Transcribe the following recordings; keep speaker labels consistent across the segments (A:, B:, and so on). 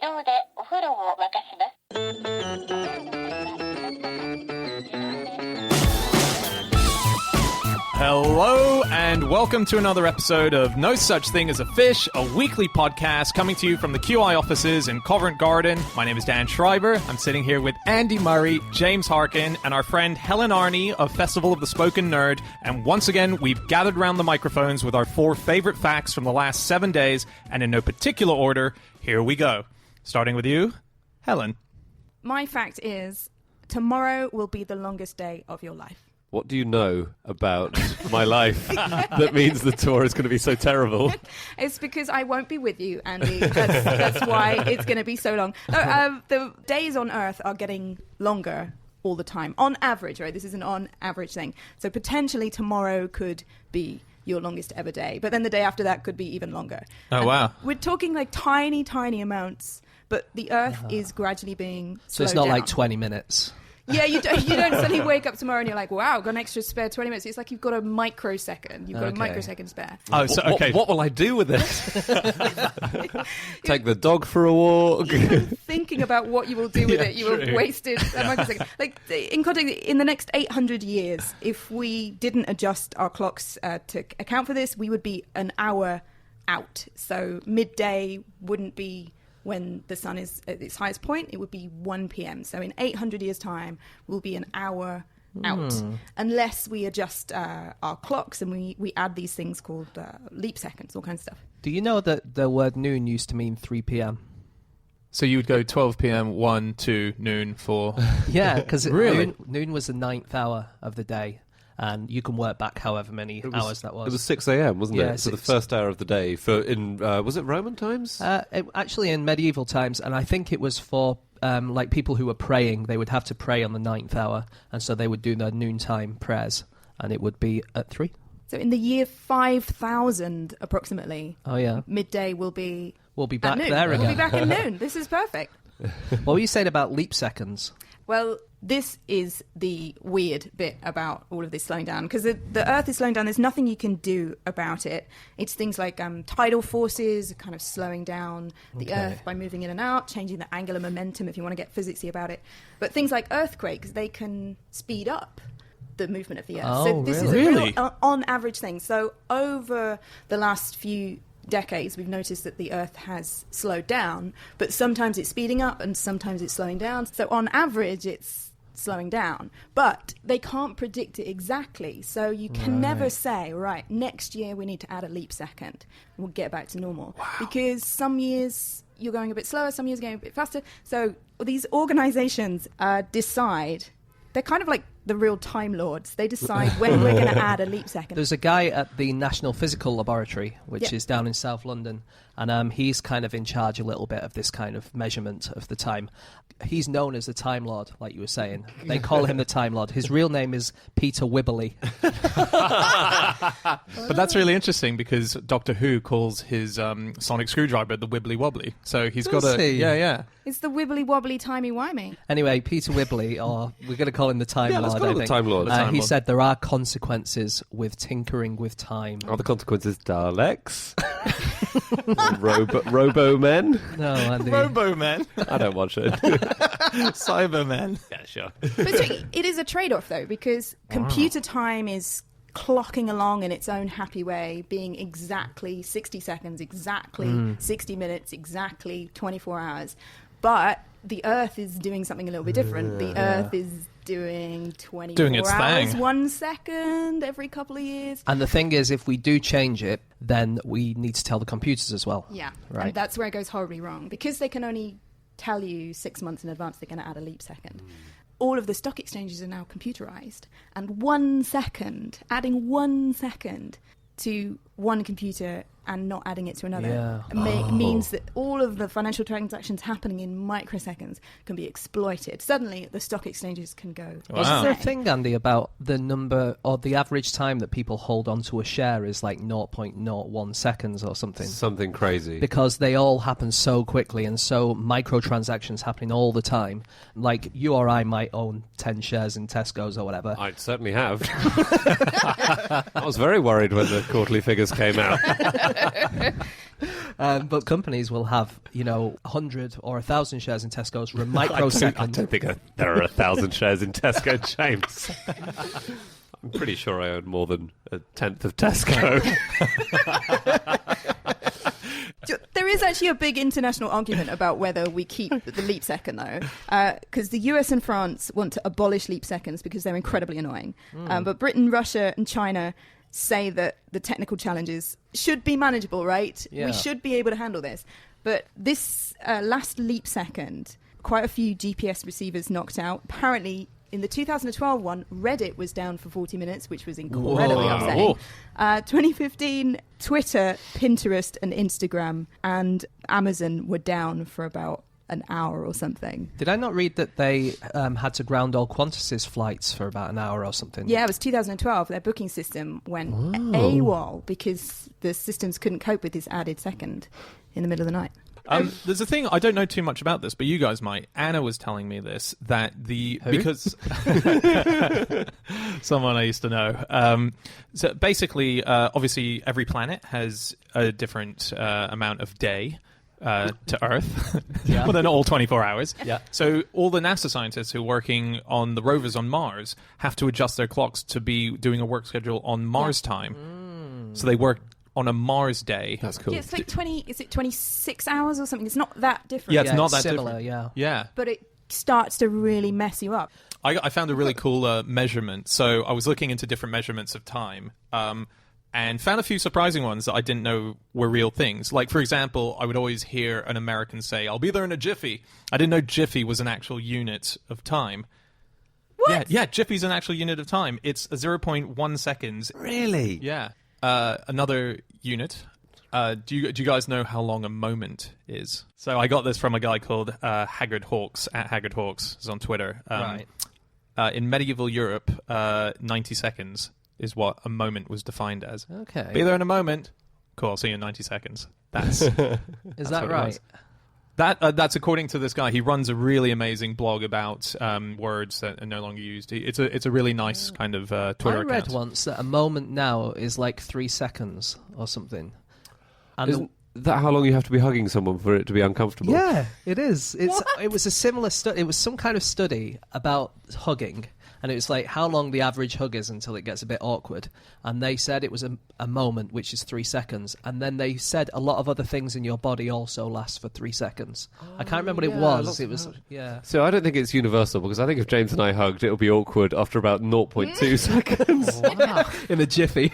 A: 動でお風呂を沸かします。
B: Hello and welcome to another episode of No Such Thing as a Fish, a weekly podcast coming to you from the QI offices in Covent Garden. My name is Dan Schreiber. I'm sitting here with Andy Murray, James Harkin, and our friend Helen Arney of Festival of the Spoken Nerd. And once again, we've gathered around the microphones with our 4 favorite facts from the last 7 days, and in no particular order, here we go. Starting with you, Helen.
C: My fact is, tomorrow will be the longest day of your life.
D: What do you know about my life that means the tour is going to be so terrible?
C: It's because I won't be with you, Andy. That's why it's going to be so long. The days on Earth are getting longer all the time. On average, right? This is an on-average thing. So potentially tomorrow could be your longest ever day. But then the day after that could be even longer.
B: Oh,
C: and
B: wow.
C: We're talking like tiny, tiny amounts. But the Earth is gradually being slowed
E: So it's not
C: down.
E: like 20 minutes.
C: Yeah, you don't suddenly wake up tomorrow and you're like, wow, got an extra spare 20 minutes. It's like you've got a microsecond. You've got a microsecond spare.
B: Oh, so, okay.
D: What will I do with it? Take the dog for a walk?
C: Even thinking about what you will do with it, you have wasted a microsecond. Like, in context, in the next 800 years, if we didn't adjust our clocks to account for this, we would be an hour out. So midday wouldn't be when the sun is at its highest point, it would be 1 p.m. So in 800 years' time, we'll be an hour out, unless we adjust our clocks and we add these things called leap seconds, all kinds of stuff.
E: Do you know that the word noon used to mean 3 p.m.?
B: So you would go 12 p.m., 1, 2, noon, 4.
E: Yeah, because
B: Really?
E: noon was the 9th hour of the day. And you can work back however many hours that was.
D: It was 6 a.m., wasn't
E: Yeah,
D: it? So the first hour of the day. Was it Roman times?
E: Actually, in medieval times, and I think it was for like people who were praying. They would have to pray on the 9th hour, and so they would do their noontime prayers, and it would be at 3.
C: So in the year 5000, approximately,
E: Oh yeah,
C: midday will be
E: we'll be
C: at
E: back
C: noon.
E: there
C: We'll
E: again.
C: be back at noon. This is perfect.
E: What were you saying about leap seconds?
C: Well, this is the weird bit about all of this slowing down, because the Earth is slowing down. There's nothing you can do about it. It's things like tidal forces kind of slowing down the Earth by moving in and out, changing the angular momentum if you want to get physicsy about it. But things like earthquakes, they can speed up the movement of the Earth.
E: Oh,
C: So this is a
B: really?
C: real on-average thing. So over the last few decades, we've noticed that the Earth has slowed down, but sometimes it's speeding up and sometimes it's slowing down. So on average, it's slowing down, but they can't predict it exactly. So you can never say, right, next year we need to add a leap second. We'll get back to normal. Wow. Because some years you're going a bit slower, some years going a bit faster. So these organizations decide. They're kind of like the real Time Lords. They decide when we're going to add a leap second.
E: There's a guy at the National Physical Laboratory, which is down in South London, and he's kind of in charge a little bit of this kind of measurement of the time. He's known as the Time Lord, like you were saying. They call him the Time Lord. His real name is Peter Wibberley.
B: But that's really interesting because Doctor Who calls his sonic screwdriver the Wibbly Wobbly. So he's got
E: Does
B: a...
E: he?
B: Yeah.
C: It's the wibbly wobbly timey wimey.
E: Anyway, Peter Wibberley, or we're going to call him the Time
D: Yeah,
E: Lord,
D: let's call
E: I
D: him the
E: think.
D: Time Lord.
E: He said there are consequences with tinkering with time.
D: Are the consequences Daleks? Robo-men?
E: No, Andy.
B: Robo-Man.
D: I don't watch it.
B: Cyberman.
D: Yeah, sure.
C: But it is a trade-off, though, because computer time is clocking along in its own happy way, being exactly 60 seconds, exactly 60 minutes, exactly 24 hours. But the Earth is doing something a little bit different. The Earth is doing 24
B: Doing its
C: hours,
B: thing.
C: 1 second every couple of years.
E: And the thing is, if we do change it, then we need to tell the computers as well.
C: Yeah,
E: Right.
C: and that's where it goes horribly wrong. Because they can only tell you 6 months in advance they're going to add a leap second. All of the stock exchanges are now computerized. And 1 second, adding 1 second to one computer and not adding it to another means that all of the financial transactions happening in microseconds can be exploited. Suddenly, the stock exchanges can go.
B: Wow.
E: Is there a thing, Andy, about the number or the average time that people hold onto a share is like 0.01 seconds or something?
D: Something crazy.
E: Because they all happen so quickly and so microtransactions happening all the time. Like you or I might own 10 shares in Tesco's or whatever.
D: I certainly have. I was very worried when the quarterly figures came out.
E: But companies will have, 100 or 1,000 shares in Tesco's for a
D: I
E: microsecond.
D: don't think there are 1,000 shares in Tesco, James. I'm pretty sure I own more than a tenth of Tesco.
C: There is actually a big international argument about whether we keep the leap second, though, because the US and France want to abolish leap seconds because they're incredibly annoying. But Britain, Russia, and China say that the technical challenges should be manageable, right?
E: Yeah.
C: We should be able to handle this. But this last leap second, quite a few GPS receivers knocked out. Apparently, in the 2012 one, Reddit was down for 40 minutes, which was incredibly upsetting. 2015, Twitter, Pinterest, and Instagram and Amazon were down for about an hour or something.
E: Did I not read that they had to ground all Qantas's flights for about an hour or something?
C: Yeah, it was 2012. Their booking system went AWOL because the systems couldn't cope with this added second in the middle of the night.
B: There's a thing, I don't know too much about this, but you guys might. Anna was telling me this, that because someone I used to know. So basically, obviously, every planet has a different amount of day to Earth. Well, they're not all 24 hours.
E: Yeah.
B: So all the NASA scientists who are working on the rovers on Mars have to adjust their clocks to be doing a work schedule on Mars time. So they work on a Mars day.
D: That's cool.
C: Yeah, it's like 26 hours or something? It's not that different.
B: Yeah, it's not that
E: similar,
B: different.
E: yeah.
B: Yeah.
C: But it starts to really mess you up.
B: I found a really cool measurement. So I was looking into different measurements of time and found a few surprising ones that I didn't know were real things. Like, for example, I would always hear an American say, "I'll be there in a jiffy." I didn't know jiffy was an actual unit of time.
C: What?
B: Yeah, jiffy's an actual unit of time. It's 0.1 seconds.
D: Really?
B: Yeah. Another unit. Do you guys know how long a moment is? So I got this from a guy called Haggard Hawks, at Haggard Hawks. He's on Twitter.
E: Right.
B: In medieval Europe, 90 seconds is what a moment was defined as.
E: Okay.
B: Be there in a moment. Cool, I'll see you in 90 seconds. That's
E: Is
B: what
E: that
B: it
E: right?
B: was. That's according to this guy. He runs a really amazing blog about words that are no longer used. It's a really nice kind of Twitter
E: I read
B: account.
E: once that a moment now is like 3 seconds or something. And
D: Isn't that how long you have to be hugging someone for it to be uncomfortable?
E: yeah, it is. It was a similar study. It was some kind of study about hugging, and it was like how long the average hug is until it gets a bit awkward. And they said it was a moment, which is 3 seconds. And then they said a lot of other things in your body also last for 3 seconds. I can't remember what it was. It was
D: So I don't think it's universal, because I think if James and I hugged, it'll be awkward after about 0.2 seconds.
E: wow. In a jiffy.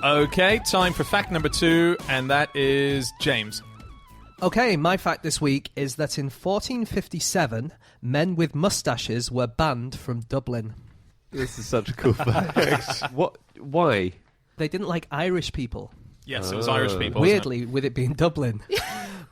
B: Okay, time for fact number 2, and that is James.
E: Okay, my fact this week is that in 1457, men with moustaches were banned from Dublin.
D: This is such a cool fact. What? Why?
E: They didn't like Irish people.
B: Yes, it was Irish people. wasn't it?
E: Weirdly, with it being Dublin.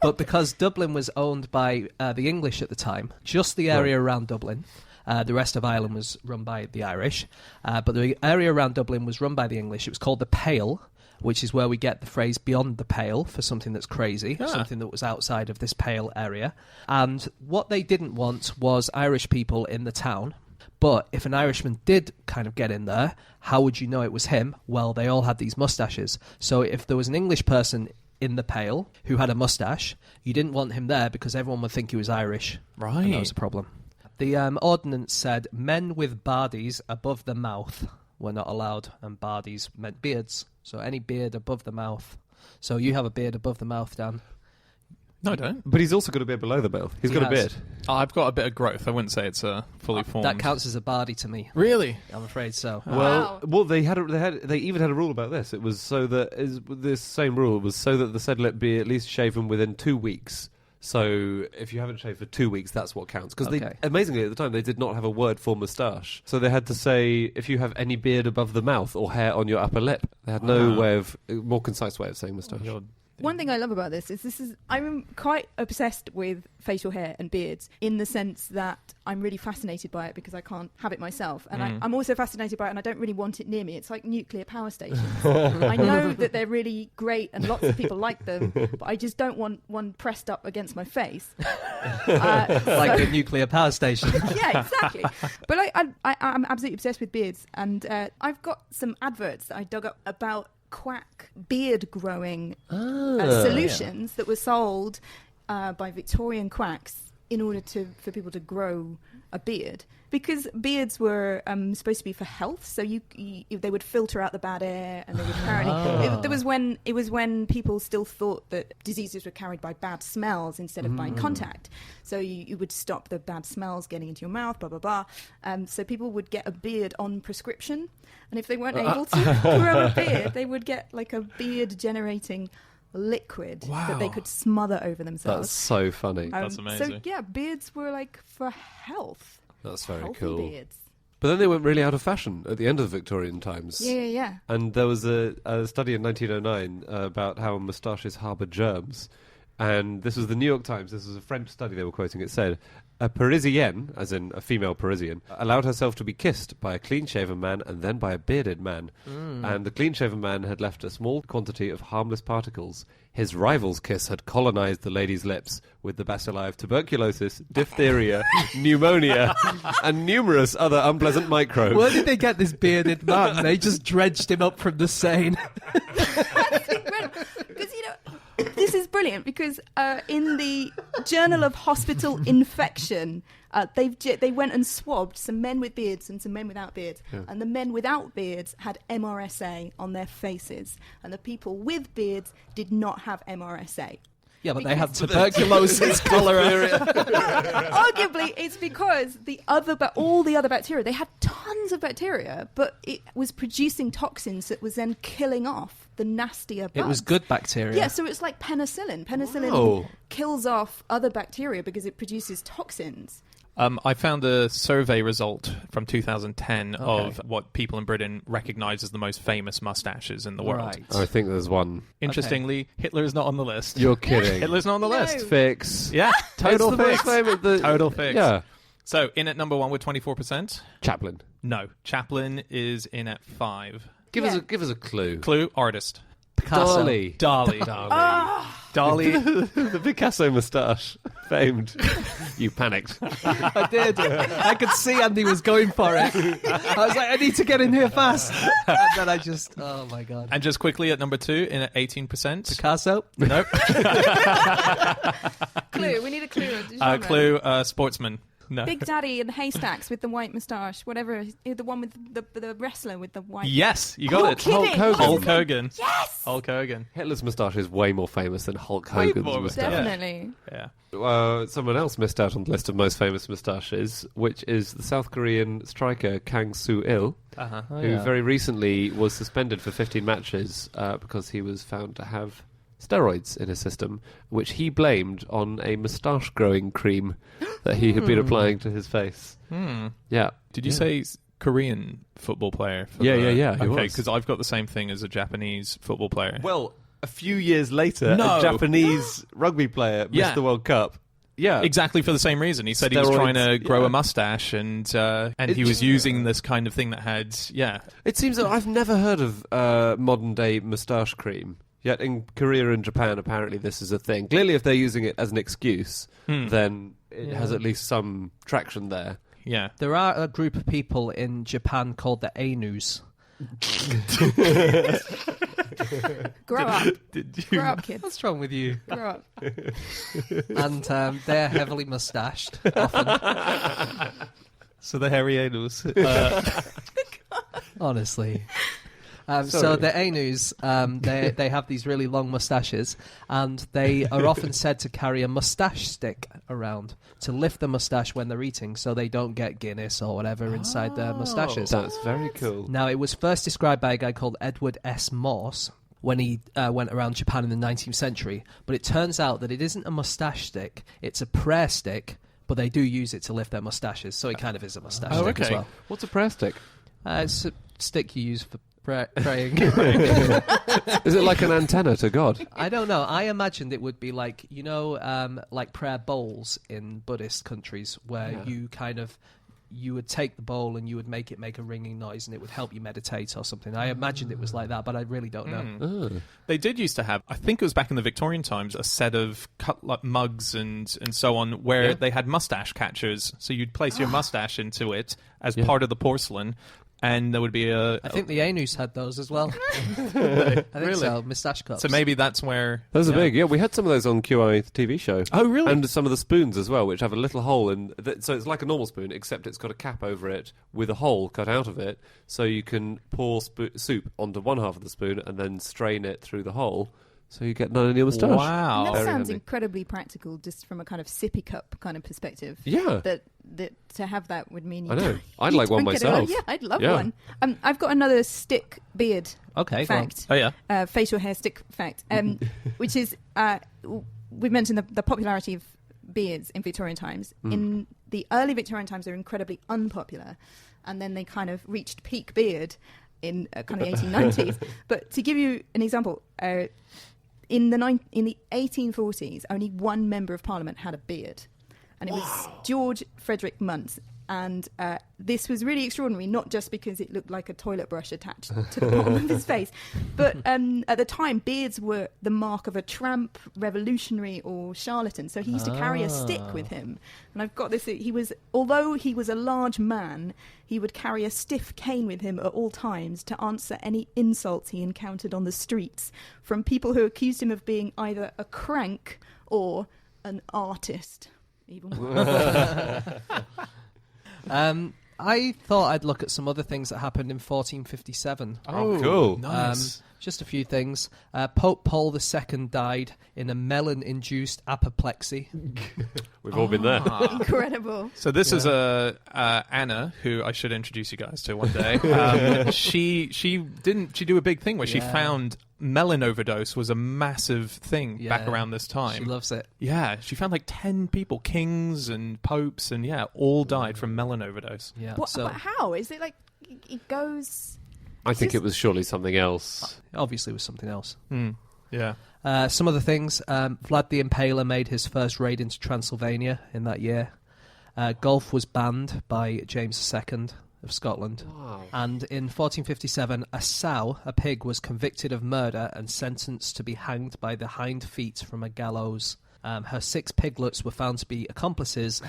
E: But because Dublin was owned by the English at the time, just the area around Dublin. The rest of Ireland was run by the Irish. But the area around Dublin was run by the English. It was called the Pale, which is where we get the phrase beyond the pale for something that's crazy, something that was outside of this pale area. And what they didn't want was Irish people in the town. But if an Irishman did kind of get in there, how would you know it was him? Well, they all had these moustaches. So if there was an English person in the Pale who had a moustache, you didn't want him there because everyone would think he was Irish.
B: Right.
E: And that was a problem. The ordinance said men with bardies above the mouth were not allowed, and bardies meant beards. So any beard above the mouth. So you have a beard above the mouth, Dan.
B: No, I don't.
D: But he's also got a beard below the belt. He's
E: He
D: got a
E: has.
D: beard.
B: I've got a bit of growth. I wouldn't say it's fully formed.
E: That counts as a bardie to me.
B: Really?
E: I'm afraid so.
D: Well, they even had a rule about this. It was so that this same rule was so that the said lip be at least shaven within 2 weeks. So if you haven't shaved for 2 weeks, that's what counts. Because
E: Okay.
D: amazingly, at the time, they did not have a word for moustache. So they had to say if you have any beard above the mouth or hair on your upper lip. They had no more concise way of saying moustache.
C: One thing I love about this is I'm quite obsessed with facial hair and beards in the sense that I'm really fascinated by it because I can't have it myself, and I'm also fascinated by it and I don't really want it near me. It's like nuclear power stations. I know that they're really great and lots of people like them, but I just don't want one pressed up against my face.
E: Like a nuclear power station.
C: Yeah, exactly. But I'm absolutely obsessed with beards, and I've got some adverts that I dug up about quack beard growing solutions that were sold by Victorian quacks in order for people to grow a beard, because beards were supposed to be for health, so they would filter out the bad air, and they would apparently it was when people still thought that diseases were carried by bad smells instead of by contact, so you would stop the bad smells getting into your mouth, blah blah blah. So people would get a beard on prescription, and if they weren't able to grow a beard, they would get like a beard generating liquid that they could smother over themselves.
D: That's so funny.
B: That's amazing.
C: So yeah, beards were like for health.
D: That's very
C: Healthy
D: cool.
C: beards.
D: But then they went really out of fashion at the end of the Victorian times.
C: Yeah.
D: And there was a study in 1909 about how moustaches harbour germs. And this was the New York Times. This was a French study they were quoting. It said, a Parisienne, as in a female Parisian, allowed herself to be kissed by a clean-shaven man and then by a bearded man. And the clean-shaven man had left a small quantity of harmless particles. His rival's kiss had colonized the lady's lips with the bacilli of tuberculosis, diphtheria, pneumonia, and numerous other unpleasant microbes.
E: Where did they get this bearded man? They just dredged him up from the Seine.
C: That's incredible. Because, this is brilliant because in the Journal of Hospital Infection, they went and swabbed some men with beards and some men without beards. Yeah. And the men without beards had MRSA on their faces. And the people with beards did not have MRSA.
E: Yeah, but they had tuberculosis, cholera.
C: Arguably, it's because all the other bacteria, they had tons of bacteria, but it was producing toxins that was then killing off the nastier bugs.
E: It was good bacteria.
C: Yeah, so it's like penicillin. Penicillin kills off other bacteria because it produces toxins.
B: I found a survey result from 2010 of what people in Britain recognise as the most famous moustaches in the world.
E: Right.
D: I think there's one.
B: Interestingly, Hitler's not on the list.
D: You're kidding.
B: Hitler's not on the list.
D: Fix.
B: Yeah, total
D: It's the
B: fix.
D: most famous-
B: Total fix.
D: Yeah.
B: So, in at number 1 with 24%?
D: Chaplin.
B: No. Chaplin is in at 5.
D: Give us a clue.
B: Clue, artist.
E: Picasso.
D: Dali.
B: Dali.
D: The Picasso moustache. Famed. You panicked.
E: I did. I could see Andy was going for it. I was like, I need to get in here fast. And then I just, oh my God.
B: And just quickly at number 2, in at 18%.
E: Picasso?
B: Nope.
C: Clue, we need a clue. Genre.
B: Clue, sportsman. No.
C: Big Daddy and Haystacks with the white moustache, whatever. The one with the wrestler with the white...
B: Yes, you got it.
C: Kidding.
B: Hulk Hogan.
C: Yes!
B: Hulk Hogan.
D: Hitler's moustache is way more famous than Hulk Hogan's
B: more,
D: moustache.
C: Definitely.
B: Yeah.
D: Someone else missed out on the list of most famous moustaches, which is the South Korean striker Kang Soo-il, who very recently was suspended for 15 matches because he was found to have steroids in his system, which he blamed on a moustache growing cream that he had been applying to his face. Yeah.
B: Did you say Korean football player?
D: Yeah. He
B: okay,
D: was.
B: because I've got the same thing as a Japanese football player.
D: Well, a few years later,
B: No.
D: a Japanese rugby player missed the World Cup. Yeah.
B: Exactly for the same reason. He said he was
D: Steroids,
B: trying to grow
D: yeah.
B: a mustache, and he was using this kind of thing that had,
D: It seems that I've never heard of modern day moustache cream. Yet in Korea and Japan, apparently this is a thing. Clearly, if they're using it as an excuse, then it has at least some traction there.
B: Yeah.
E: There are a group of people in Japan called the Ainus.
C: Grow up.
B: Did you?
C: Grow up, kids.
E: What's wrong with you?
C: Grow up.
E: And they're heavily moustached, often.
B: So the hairy anals.
E: Honestly. So the Ainus, they have these really long moustaches, and they are often said to carry a moustache stick around to lift the moustache when they're eating, so they don't get Guinness or whatever inside their moustaches.
D: That's very cool.
E: Now, it was first described by a guy called Edward S. Morse when he went around Japan in the 19th century, but it turns out that it isn't a moustache stick, it's a prayer stick, but they do use it to lift their moustaches, so it kind of is a moustache stick as well.
D: What's a prayer stick?
E: It's a stick you use for praying.
D: Is it like an antenna to God?
E: I don't know. I imagined it would be like, like prayer bowls in Buddhist countries where you would take the bowl and you would make it make a ringing noise and it would help you meditate or something. I imagined it was like that, but I really don't know.
B: They did used to have, I think it was back in the Victorian times, a set of mugs and so on where they had mustache catchers. So you'd place your mustache into it as part of the porcelain. And there would be
E: I think the Ainus had those as well. I think so, moustache cups.
B: So maybe that's where...
D: Those are big. Yeah, we had some of those on QI TV show.
B: Oh, really?
D: And some of the spoons as well, which have a little hole. So it's like a normal spoon, except it's got a cap over it with a hole cut out of it. So you can pour soup onto one half of the spoon and then strain it through the hole. So you get none in your moustache.
B: Wow.
C: And that
D: Very
C: sounds
D: handy.
C: incredibly practical, just from a kind of sippy cup kind of perspective.
D: Yeah.
C: That to have that would mean you
D: I know.
C: don't-
D: I'd
C: you
D: like one
C: don't get it all.
D: myself.
C: Yeah, I'd love
D: Yeah.
C: one. I've got another stick beard
E: Okay, go on.
C: fact.
B: Oh, yeah.
C: Facial hair stick fact, which is we mentioned the popularity of beards in Victorian times. In the early Victorian times, they were incredibly unpopular, and then they kind of reached peak beard in kind of the 1890s. But to give you an example, in the 1840s, only one member of Parliament had a beard, and it was George Frederick Muntz. And this was really extraordinary, not just because it looked like a toilet brush attached to the bottom of his face, but at the time, beards were the mark of a tramp, revolutionary, or charlatan. So he used to carry a stick with him. And I've got this, although he was a large man, he would carry a stiff cane with him at all times to answer any insults he encountered on the streets from people who accused him of being either a crank or an artist. Even worse.
E: I thought I'd look at some other things that happened in 1457.
D: Oh, cool.
B: Nice.
E: Just a few things. Pope Paul II died in a melon-induced apoplexy.
D: We've all been there.
C: Incredible.
B: So this is Anna, who I should introduce you guys to one day. She do a big thing where she found melon overdose was a massive thing back around this time.
E: She loves it.
B: Yeah, she found like 10 people, kings and popes, and all died from melon overdose.
E: Yeah.
C: But how? Is it like it goes...
D: I think it was surely something else.
E: Obviously, it was something else.
B: Yeah.
E: Some other things. Vlad the Impaler made his first raid into Transylvania in that year. Golf was banned by James II of Scotland.
D: Wow.
E: And in 1457, a sow, a pig, was convicted of murder and sentenced to be hanged by the hind feet from a gallows. Her 6 piglets were found to be accomplices,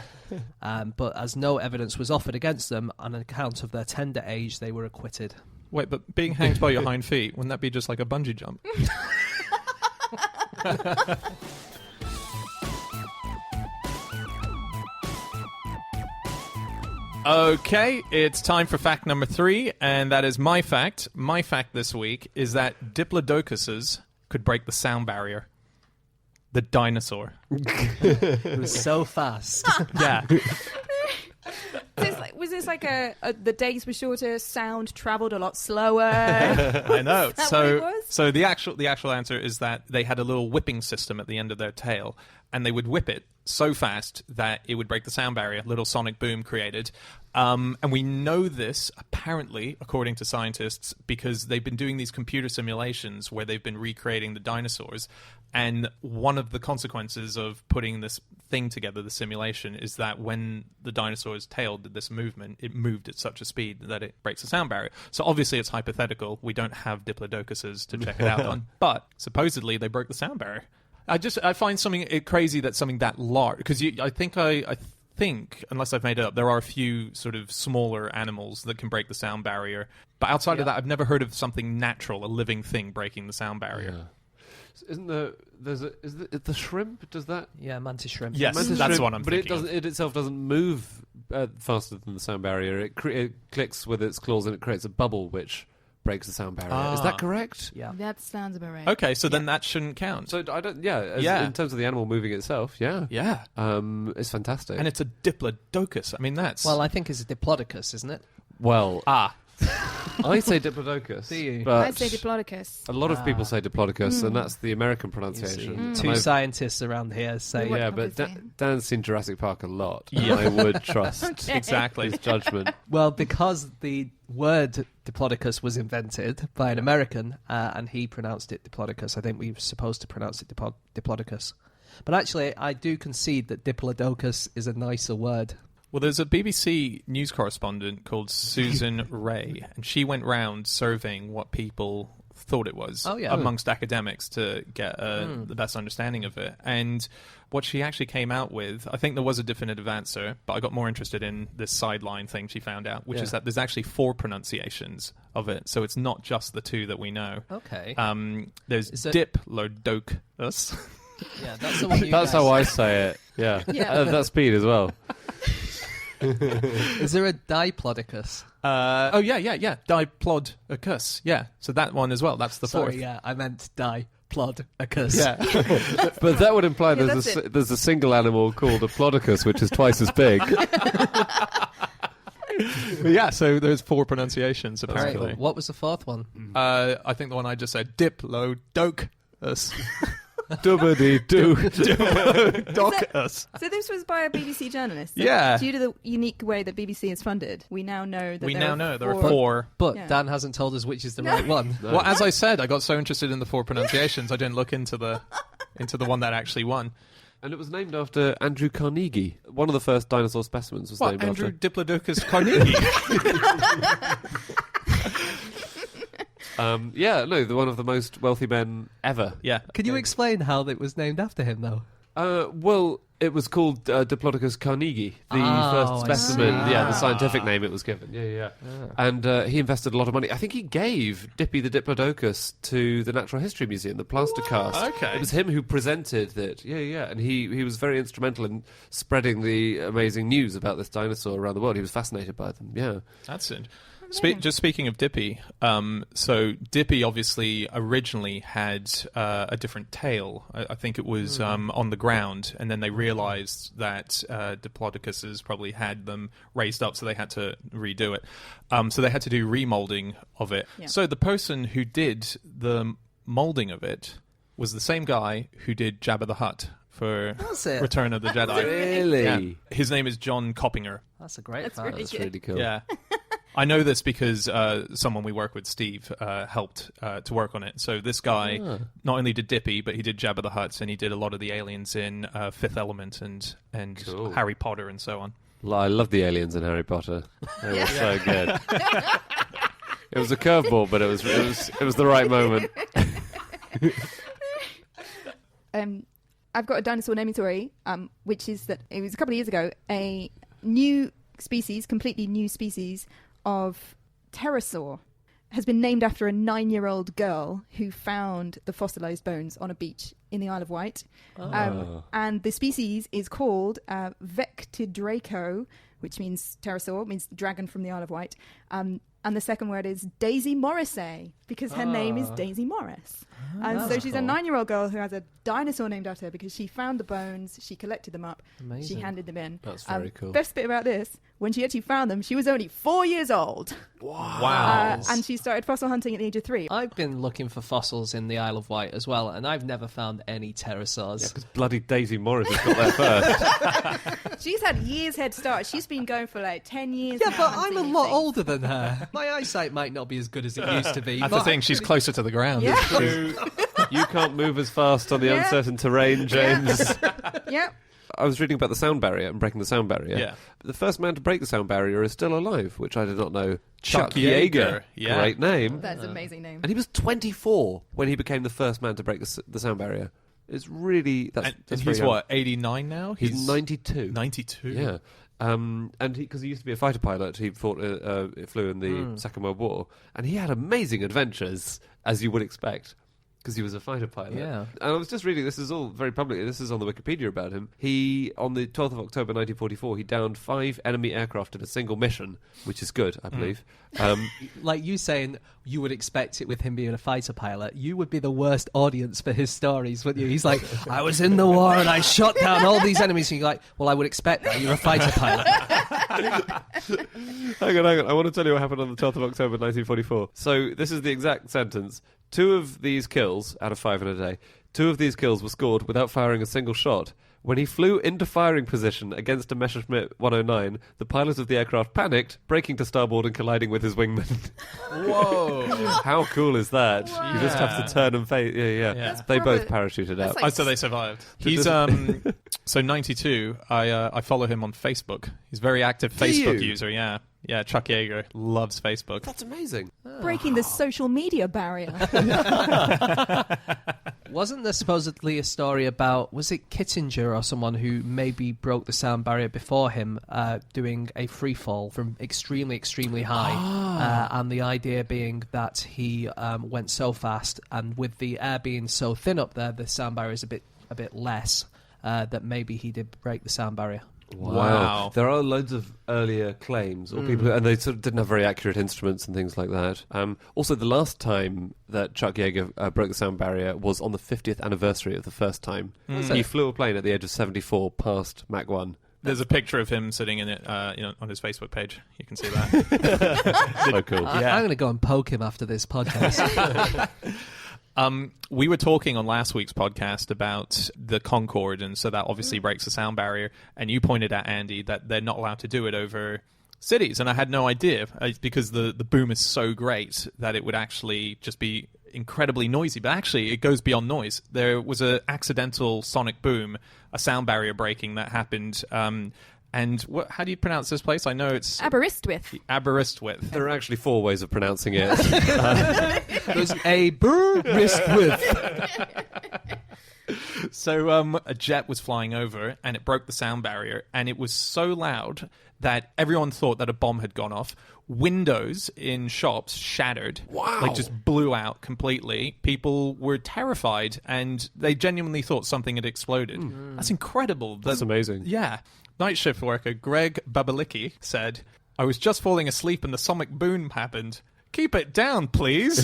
E: but as no evidence was offered against them on account of their tender age, they were acquitted.
B: Wait, but being hanged by your hind feet, wouldn't that be just like a bungee jump? Okay, it's time for fact number 3, and that is my fact. My fact this week is that Diplodocuses could break the sound barrier. The dinosaur.
E: It was so fast.
B: Yeah.
C: Was this like the days were shorter, sound travelled a lot slower?
B: I know.
C: Is that what it was?
B: So the actual answer is that they had a little whipping system at the end of their tail, and they would whip it so fast that it would break the sound barrier. Little sonic boom created. And we know this, apparently, according to scientists, because they've been doing these computer simulations where they've been recreating the dinosaurs. And one of the consequences of putting this thing together, the simulation, is that when the dinosaur's tail did this movement, it moved at such a speed that it breaks the sound barrier. So obviously it's hypothetical. We don't have Diplodocuses to check it out on. But supposedly they broke the sound barrier. I find something crazy that something that large, because I think, unless I've made it up, there are a few sort of smaller animals that can break the sound barrier. But outside of that, I've never heard of something natural, a living thing, breaking the sound barrier.
D: Yeah. Isn't the shrimp? Does that?
E: Yeah, mantis shrimp.
B: Yes,
D: Mantis
B: that's
D: shrimp,
B: what I'm
D: but
B: thinking of.
D: it itself doesn't move faster than the sound barrier. It clicks with its claws and it creates a bubble which breaks the sound barrier. Is that correct?
E: Yeah.
C: That sounds about right.
B: Okay, so then that shouldn't count.
D: So I don't. Yeah. In terms of the animal moving itself, yeah.
B: Yeah.
D: It's fantastic.
B: And it's a Diplodocus. I mean, that's...
E: Well, I think it's a Diplodocus, isn't it?
D: well, I say Diplodocus.
E: Do you?
D: But
C: I say Diplodocus.
D: a lot of people say Diplodocus, and that's the American pronunciation. And
E: Two
D: I've-
E: scientists around here say
C: What
D: Yeah,
C: come
D: but
C: to say?
D: Dan's seen Jurassic Park a lot.
B: Yeah.
D: I would trust
B: Exactly.
D: his judgment.
E: Well, because the word Diplodocus was invented by an American, and he pronounced it Diplodocus, I think we were supposed to pronounce it Diplodocus. But actually, I do concede that Diplodocus is a nicer word.
B: Well, there's a BBC news correspondent called Susan Ray, and she went round surveying what people thought it was amongst academics to get the best understanding of it. And what she actually came out with, I think there was a definitive answer, but I got more interested in this sideline thing she found out, which is that there's actually 4 pronunciations of it. So it's not just the 2 that we know.
E: Okay.
B: There's Diplodocus.
E: Yeah, that's the one you
D: That's
E: guys-
D: how I say it. Yeah.
C: Yeah.
D: At that speed as well.
E: Is there a Diplodocus?
B: Yeah. Diplodocus. Yeah. So that one as well. That's the 4th.
E: Sorry, yeah, I meant Diplodocus.
B: Yeah.
D: But that would imply
C: Yeah,
D: there's
C: that's it.
D: there's a single animal called a Diplodocus, which is twice as big.
B: But yeah, so there's 4 pronunciations
E: Right,
B: apparently.
E: what was the 4th one?
B: I think the one I just said, Diplodocus.
D: Dubbity-doo.
B: Diplodocus.
C: So this was by a BBC journalist. So
B: Yeah.
C: Due to the unique way that BBC is funded, we now know that
B: We
C: there
B: now
C: are
B: know there are
C: 4.
B: 4.
E: But
C: Yeah.
E: Dan hasn't told us which is the right one.
B: Well, as I said, I got so interested in the 4 pronunciations, I didn't look into the one that actually won.
D: And it was named after Andrew Carnegie. One of the first dinosaur specimens was
B: What,
D: named
B: Andrew
D: after.
B: Diplodocus Carnegie?
D: One of the most wealthy men ever.
B: Yeah.
E: Can you explain how it was named after him, though?
D: Well, it was called Diplodocus Carnegie, the
E: Oh,
D: first
E: I
D: specimen.
E: see.
D: Yeah, the scientific name it was given. Yeah. And he invested a lot of money. I think he gave Dippy the Diplodocus to the Natural History Museum, the plaster cast.
B: Okay.
D: It was him who presented it. Yeah. And he was very instrumental in spreading the amazing news about this dinosaur around the world. He was fascinated by them. Yeah.
B: That's it. Just speaking of Dippy, so Dippy obviously originally had a different tail. I think it was on the ground, and then they realized that Diplodocuses probably had them raised up, so they had to redo it. So they had to do remolding of it.
C: Yeah.
B: So the person who did the molding of it was the same guy who did Jabba the Hutt for
E: That's it.
B: Return of the Jedi.
D: Really?
B: Yeah. His name is John Coppinger.
E: That's a great
C: That's
E: fact.
C: really
D: That's really cool.
B: Yeah. I know this because someone we work with, Steve, helped to work on it. So this guy not only did Dippy, but he did Jabba the Hutt, and he did a lot of the aliens in Fifth Element and
D: Cool.
B: Harry Potter and so on.
D: I love the aliens in Harry Potter. They were so good. It was a curveball, but it was the right moment.
C: I've got a dinosaur naming story, which is that it was a couple of years ago, a new species, completely new species of pterosaur has been named after a 9-year-old girl who found the fossilized bones on a beach in the Isle of Wight. And the species is called Vectidraco, which means pterosaur, means dragon from the Isle of Wight. And the second word is Daisy Morrissey, because her name is Daisy Morris. And so she's a 9-year-old girl who has a dinosaur named after her because she found the bones, she collected them up,
E: Amazing.
C: she handed them in.
D: That's very cool.
C: Best bit about this, when she actually found them, she was only 4 years old.
B: Wow.
C: And she started fossil hunting at the age of 3.
E: I've been looking for fossils in the Isle of Wight as well, and I've never found any pterosaurs.
D: Because bloody Daisy Morris has got there first.
C: She's had years head start. She's been going for like 10 years
E: Yeah,
C: now
E: but I'm
C: hunting
E: a
C: these
E: lot
C: things.
E: older than her. My eyesight might not be as good as it used to be.
B: That's the
E: but
B: thing, she's closer to the ground.
C: Yeah.
D: You can't move as fast on the
C: Yeah.
D: uncertain terrain, James.
C: Yep.
D: I was reading about the sound barrier and breaking the sound barrier.
B: Yeah.
D: The first man to break the sound barrier is still alive, which I did not know.
B: Chuck
D: Yeager.
B: Yeager. Yeah.
D: Great name.
C: That's an amazing name.
D: And he was 24 when he became the first man to break the sound barrier. It's really... That's
B: And
D: very
B: he's
D: young.
B: what, 89 now?
D: He's 92.
B: 92.
D: Yeah. And because he used to be a fighter pilot, he flew in the Second World War, and he had amazing adventures, as you would expect. Because he was a fighter pilot.
E: Yeah.
D: And I was just reading, this is all very public, this is on the Wikipedia about him. He, on the 12th of October 1944, he downed 5 enemy aircraft in a single mission, which is good, I believe.
E: Like you saying you would expect it with him being a fighter pilot, you would be the worst audience for his stories, wouldn't you? He's like, I was in the war and I shot down all these enemies. And you're like, well, I would expect that. You're a fighter pilot.
D: Hang on. I want to tell you what happened on the 12th of October 1944. So this is the exact sentence. 2 of these kills, out of 5 in a day, 2 of these kills were scored without firing a single shot. When he flew into firing position against a Messerschmitt 109, the pilot of the aircraft panicked, braking to starboard and colliding with his wingman.
B: Whoa.
D: How cool is that?
C: Wow.
D: You just have to turn and face... Yeah.
B: That's
D: They both
C: proper-
D: parachuted
C: that's
D: out.
C: like-
B: Oh, so they survived. He's so 92. I follow him on Facebook. He's a very active Facebook
D: you?
B: user. Yeah, Chuck Yeager loves Facebook.
D: That's amazing.
C: Breaking the social media barrier.
E: Wasn't there supposedly a story about, was it Kittinger or someone who maybe broke the sound barrier before him, doing a free fall from extremely, extremely high? And the idea being that he went so fast, and with the air being so thin up there, the sound barrier is a bit less, that maybe he did break the sound barrier.
B: Wow.
D: There are loads of earlier claims, or people, and they sort of didn't have very accurate instruments and things like that. Also, the last time that Chuck Yeager broke the sound barrier was on the 50th anniversary of the first time. He flew a plane at the age of 74 past Mach 1.
B: There's a picture of him sitting in it, on his Facebook page. You can see that.
D: So cool.
E: I'm going to go and poke him after this podcast.
B: We were talking on last week's podcast about the Concorde, and so that obviously breaks the sound barrier. And you pointed out, Andy, that they're not allowed to do it over cities, and I had no idea because the boom is so great that it would actually just be incredibly noisy. But actually, it goes beyond noise. There was an accidental sonic boom, a sound barrier breaking that happened. And how do you pronounce this place? I know it's
C: Aberystwyth.
B: Aberystwyth.
D: There are actually 4 ways of pronouncing it.
E: There's a Aberystwyth.
B: So a jet was flying over, and it broke the sound barrier, and it was so loud that everyone thought that a bomb had gone off. Windows in shops shattered.
D: Wow.
B: Like, just blew out completely. People were terrified, and they genuinely thought something had exploded. That's incredible.
D: That's amazing.
B: Yeah. Night shift worker Greg Babalicki said, I was just falling asleep and the sonic boom happened. Keep it down, please.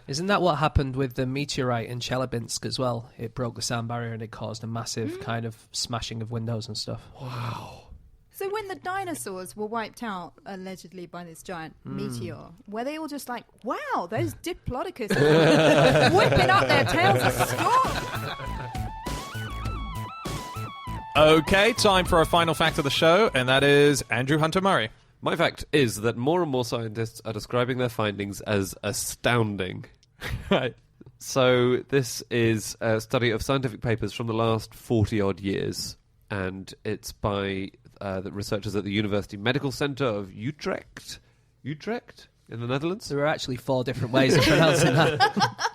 E: Isn't that what happened with the meteorite in Chelyabinsk as well? It broke the sound barrier and it caused a massive kind of smashing of windows and stuff.
D: Wow.
C: So when the dinosaurs were wiped out, allegedly by this giant meteor, were they all just like, wow, those Diplodocus are whipping up their tails of storm?
B: Okay, time for our final fact of the show, and that is Andrew Hunter Murray.
D: My fact is that more and more scientists are describing their findings as astounding.
B: Right.
D: So this is a study of scientific papers from the last 40-odd years, and it's by the researchers at the University Medical Center of Utrecht in the Netherlands.
E: There are actually 4 different ways of pronouncing that.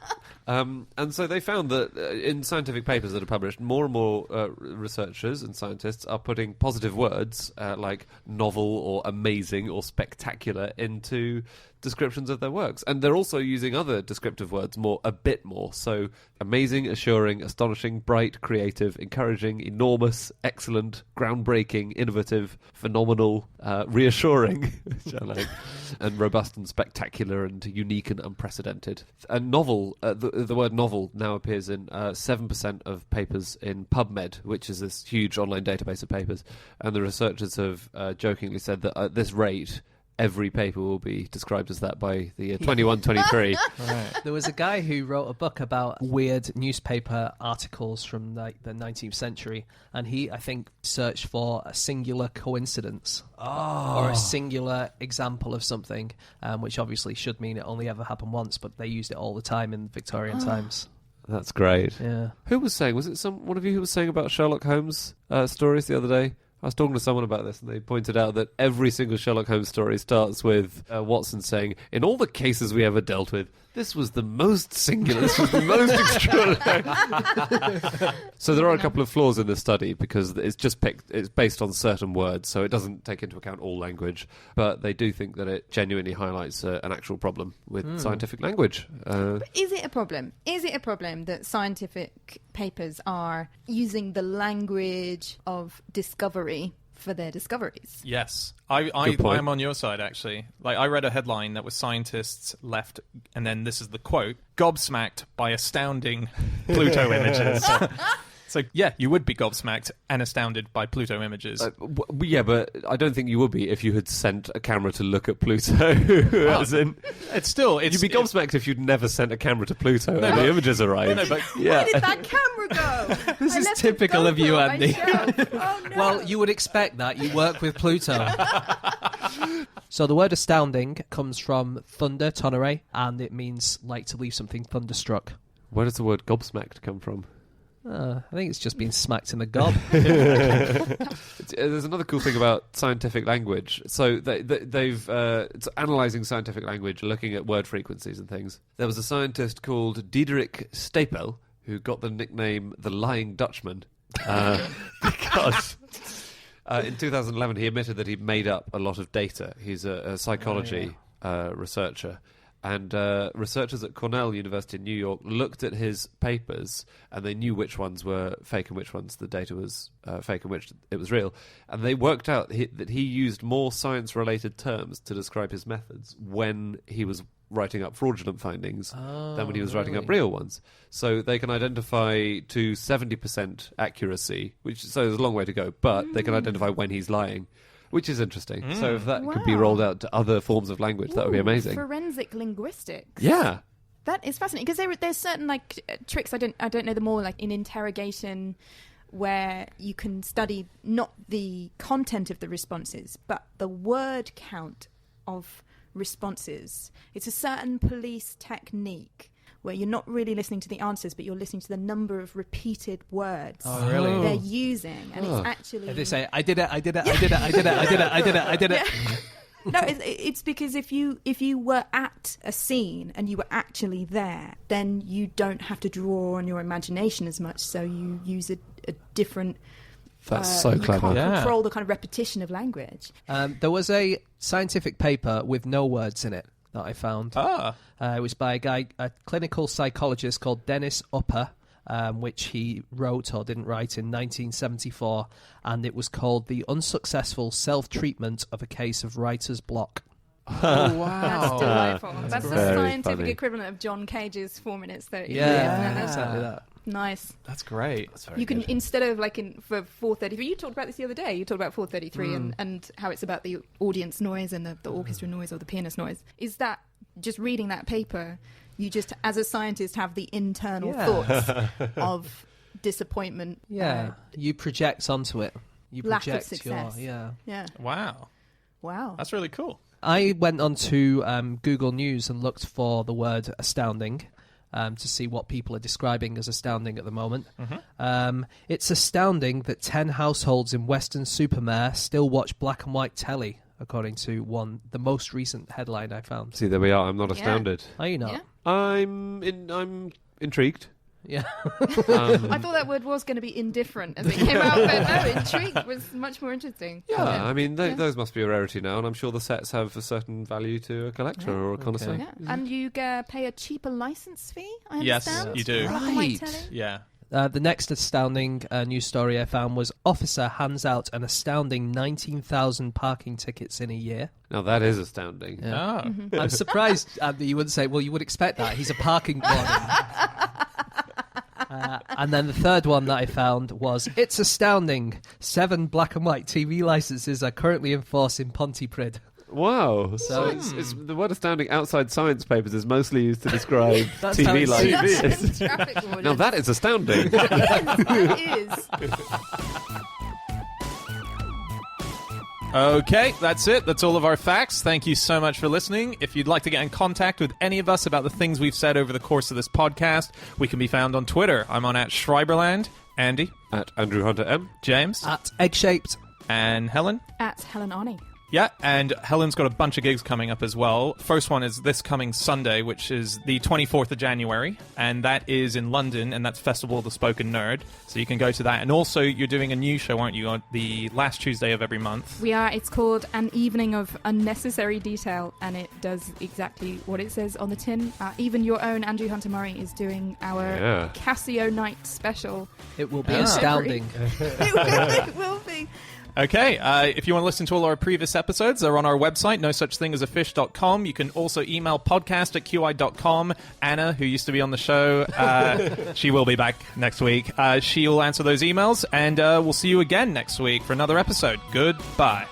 D: And so they found that in scientific papers that are published, more and more researchers and scientists are putting positive words like novel or amazing or spectacular into descriptions of their works. And they're also using other descriptive words a bit more. So amazing, assuring, astonishing, bright, creative, encouraging, enormous, excellent, groundbreaking, innovative, phenomenal, reassuring, which I like, and robust and spectacular and unique and unprecedented. And novel, the word novel now appears in 7% of papers in PubMed, which is this huge online database of papers. And the researchers have jokingly said that at this rate, every paper will be described as that by the year 2123.
B: Right.
E: There was a guy who wrote a book about weird newspaper articles from the 19th century, and he, I think, searched for a singular coincidence or a singular example of something, which obviously should mean it only ever happened once, but they used it all the time in Victorian times.
D: That's great.
E: Yeah.
D: Who was saying? Was it one of you who was saying about Sherlock Holmes stories the other day? I was talking to someone about this, and they pointed out that every single Sherlock Holmes story starts with Watson saying, "In all the cases we ever dealt with, This was the most singular, this was the most extraordinary. So there are a couple of flaws in this study because it's based on certain words, so it doesn't take into account all language. But they do think that it genuinely highlights an actual problem with scientific language.
C: But is it a problem? Is it a problem that scientific papers are using the language of discovery for their discoveries?
B: Yes. I'm on your side, actually. Like, I read a headline that was scientists left, and then this is the quote, gobsmacked by astounding Pluto images. So, yeah, you would be gobsmacked and astounded by Pluto images.
D: Yeah, but I don't think you would be if you had sent a camera to look at Pluto. As in, you'd be gobsmacked if you'd never sent a camera to Pluto and the images arrived.
B: But
C: Where did that camera go?
E: This
C: I
E: is
C: left
E: typical
C: the
E: of you,
C: GoPro on my
E: Andy.
C: shelf. Oh, no.
E: Well, you would expect that. You work with Pluto. So the word astounding comes from thunder, tonere, and it means like to leave something thunderstruck.
D: Where does the word gobsmacked come from?
E: I think it's just being smacked in the gob.
D: There's another cool thing about scientific language. So they've it's analysing scientific language, looking at word frequencies and things. There was a scientist called Diederik Stapel who got the nickname the Lying Dutchman because in 2011 he admitted that he'd made up a lot of data. He's a psychology researcher. And researchers at Cornell University in New York looked at his papers, and they knew which ones were fake and which ones the data was fake and which it was real. And they worked out that he used more science-related terms to describe his methods when he was writing up fraudulent findings than when he was writing up real ones. So they can identify to 70% accuracy, so there's a long way to go, but they can identify when he's lying. Which is interesting. So if that could be rolled out to other forms of language, that would be amazing.
C: Forensic linguistics.
D: Yeah.
C: That is fascinating because there's certain tricks I don't know them all, like in interrogation, where you can study not the content of the responses but the word count of responses. It's a certain police technique where you're not really listening to the answers, but you're listening to the number of repeated words they're using, and it's actually.
E: They say, "I did it, I did it, I did it, I did it, I did it, I did it, I did it."
C: No, it's because if you were at a scene and you were actually there, then you don't have to draw on your imagination as much. So you use a different.
D: That's so clever.
C: You can't control the kind of repetition of language.
E: There was a scientific paper with no words in it that I found. It was by a clinical psychologist called Dennis Upper, which he wrote or didn't write in 1974, and it was called The Unsuccessful Self-Treatment of a Case of Writer's Block.
B: Oh, wow.
C: That's delightful. That's the
D: very
C: scientific
D: funny.
C: equivalent of John Cage's 4 minutes 30.
E: Yeah, exactly that.
C: Nice.
B: That's great.
C: You can, instead of for 4:33, you talked about this the other day, you talked about 4:33 and how it's about the audience noise and the orchestra noise or the pianist noise. Is that just reading that paper, you just, as a scientist, have the internal thoughts of disappointment?
E: Yeah, you project onto it. You
C: lack
E: project
C: of success.
E: Yeah.
B: Wow.
C: That's
B: really cool.
E: I went onto Google News and looked for the word astounding. To see what people are describing as astounding at the moment. It's astounding that 10 households in Weston-super-Mare still watch black and white telly, according to the most recent headline I found.
D: See, there we are. I'm not astounded.
E: Are you not?
C: Yeah.
D: I'm intrigued.
E: Yeah.
C: I thought that word was going to be indifferent as it came out, but no, intrigued was much more interesting.
D: Yeah, I mean, those must be a rarity now, and I'm sure the sets have a certain value to a collector or a connoisseur.
E: Okay.
C: Yeah. And you pay a cheaper license fee, I
B: Yes,
C: understand?
B: you do.
C: Black and white
E: Right.
C: telly?
B: Yeah.
E: The next astounding news story I found was officer hands out an astounding 19,000 parking tickets in a year.
D: Now, that is astounding.
E: Yeah.
B: Oh.
E: I'm surprised that you wouldn't say, well, you would expect that. He's a parking warden. And then the third one that I found was, it's astounding. 7 black and white TV licenses are currently in force in Pontypridd.
D: Wow. So it's the word astounding outside science papers is mostly used to describe TV licenses.
C: Traffic orders.
D: Now, that is astounding.
C: That is.
B: Okay, that's it. That's all of our facts. Thank you so much for listening. If you'd like to get in contact with any of us about the things we've said over the course of this podcast, we can be found on Twitter. I'm on @Schreiberland. Andy.
D: At Andrew Hunter M.
B: James.
E: At Egg-Shaped.
B: And Helen.
C: At Helen Arney.
B: Yeah, and Helen's got a bunch of gigs coming up as well. First one is this coming Sunday, which is the 24th of January, and that is in London, and that's Festival of the Spoken Nerd, so you can go to that. And also, you're doing a new show, aren't you, on the last Tuesday of every month?
C: We are. It's called An Evening of Unnecessary Detail, and it does exactly what it says on the tin. Even your own Andrew Hunter Murray is doing our Casio Night special.
E: It will be astounding.
C: It will be.
B: Okay, if you want to listen to all our previous episodes, they're on our website, nosuchthingasafish.com. You can also email podcast@qi.com. Anna, who used to be on the show, she will be back next week. She'll answer those emails, and we'll see you again next week for another episode. Goodbye.